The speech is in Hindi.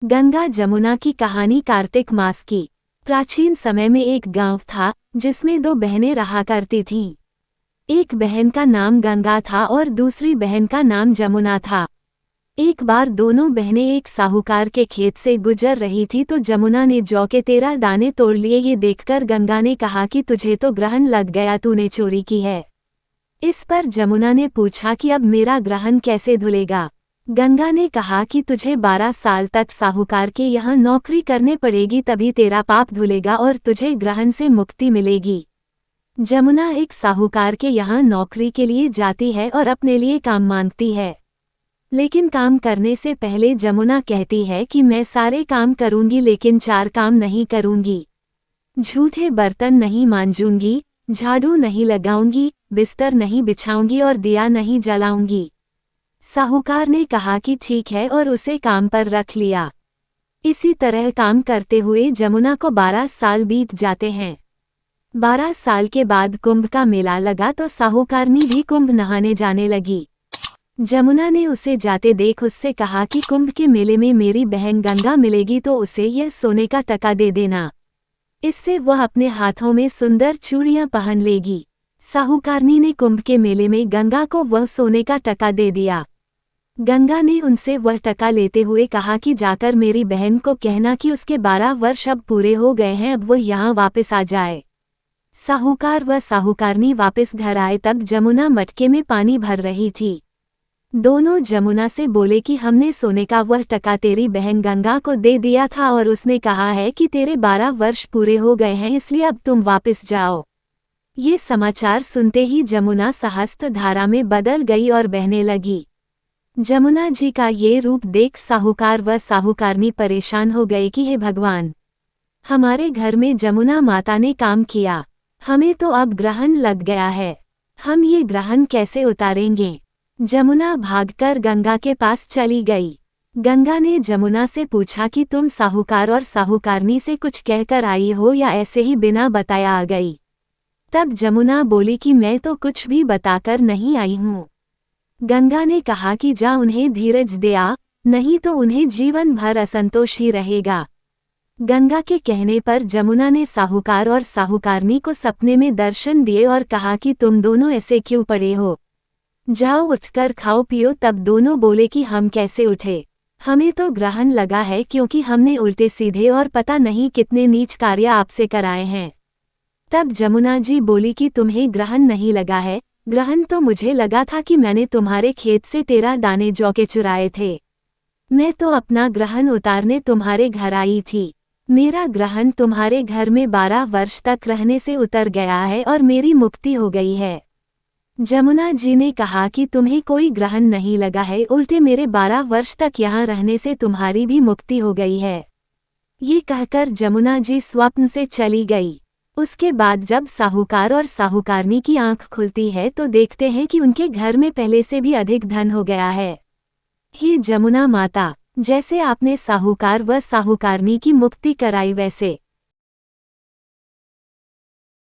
गंगा जमुना की कहानी कार्तिक मास की। प्राचीन समय में एक गांव था जिसमें दो बहनें रहा करती थीं। एक बहन का नाम गंगा था और दूसरी बहन का नाम जमुना था। एक बार दोनों बहनें एक साहूकार के खेत से गुजर रही थी तो जमुना ने जौ के 13 दाने तोड़ लिए। ये देखकर गंगा ने कहा कि तुझे तो ग्रहण लग गया, तूने चोरी की है। इस पर जमुना ने पूछा कि अब मेरा ग्रहण कैसे धुलेगा। गंगा ने कहा कि तुझे 12 साल तक साहूकार के यहाँ नौकरी करने पड़ेगी, तभी तेरा पाप धुलेगा और तुझे ग्रहण से मुक्ति मिलेगी। जमुना एक साहूकार के यहाँ नौकरी के लिए जाती है और अपने लिए काम मांगती है, लेकिन काम करने से पहले जमुना कहती है कि मैं सारे काम करूंगी लेकिन 4 काम नहीं करूंगी। झूठे बर्तन नहीं मांजूंगी, झाड़ू नहीं लगाऊंगी, बिस्तर नहीं बिछाऊंगी और दिया नहीं जलाऊंगी। साहूकार ने कहा कि ठीक है और उसे काम पर रख लिया। इसी तरह काम करते हुए जमुना को 12 साल बीत जाते हैं। 12 साल के बाद कुंभ का मेला लगा तो साहूकारनी भी कुंभ नहाने जाने लगी। जमुना ने उसे जाते देख उससे कहा कि कुंभ के मेले में मेरी बहन गंगा मिलेगी तो उसे यह सोने का टका दे देना, इससे वह अपने हाथों में सुंदर चूड़ियां पहन लेगी। साहूकारनी ने कुंभ के मेले में गंगा को वह सोने का टका दे दिया। गंगा ने उनसे वह टका लेते हुए कहा कि जाकर मेरी बहन को कहना कि उसके 12 वर्ष अब पूरे हो गए हैं, अब वह यहाँ वापस आ जाए। साहूकार व साहूकारनी वापस घर आए तब जमुना मटके में पानी भर रही थी। दोनों जमुना से बोले कि हमने सोने का वह टका तेरी बहन गंगा को दे दिया था और उसने कहा है कि तेरे 12 वर्ष पूरे हो गए हैं, इसलिए अब तुम वापस जाओ। ये समाचार सुनते ही जमुना सहस्त्र धारा में बदल गई और बहने लगी। जमुना जी का ये रूप देख साहूकार व साहूकारनी परेशान हो गए कि हे भगवान, हमारे घर में जमुना माता ने काम किया, हमें तो अब ग्रहण लग गया है, हम ये ग्रहण कैसे उतारेंगे। जमुना भागकर गंगा के पास चली गई। गंगा ने जमुना से पूछा कि तुम साहूकार और साहूकारनी से कुछ कहकर आई हो या ऐसे ही बिना बताया आ गई। तब जमुना बोली कि मैं तो कुछ भी बताकर नहीं आई हूँ। गंगा ने कहा कि जा उन्हें धीरज दे आ, नहीं तो उन्हें जीवन भर असंतोष ही रहेगा। गंगा के कहने पर जमुना ने साहूकार और साहूकारनी को सपने में दर्शन दिए और कहा कि तुम दोनों ऐसे क्यों पड़े हो, जाओ उठकर खाओ पियो। तब दोनों बोले कि हम कैसे उठे, हमें तो ग्रहण लगा है क्योंकि हमने उल्टे सीधे और पता नहीं कितने नीच कार्य आपसे कराए हैं। तब जमुना जी बोली कि तुम्हें ग्रहण नहीं लगा है, ग्रहण तो मुझे लगा था कि मैंने तुम्हारे खेत से 13 दाने जौ के चुराए थे। मैं तो अपना ग्रहण उतारने तुम्हारे घर आई थी। मेरा ग्रहण तुम्हारे घर में 12 वर्ष तक रहने से उतर गया है और मेरी मुक्ति हो गई है। जमुना जी ने कहा कि तुम्हें कोई ग्रहण नहीं लगा है, उल्टे मेरे 12 वर्ष तक यहाँ रहने से तुम्हारी भी मुक्ति हो गई है। ये कहकर जमुना जी स्वप्न से चली गई। उसके बाद जब साहूकार और साहूकारनी की आंख खुलती है तो देखते हैं कि उनके घर में पहले से भी अधिक धन हो गया है। हे जमुना माता, जैसे आपने साहूकार व साहूकारनी की मुक्ति कराई वैसे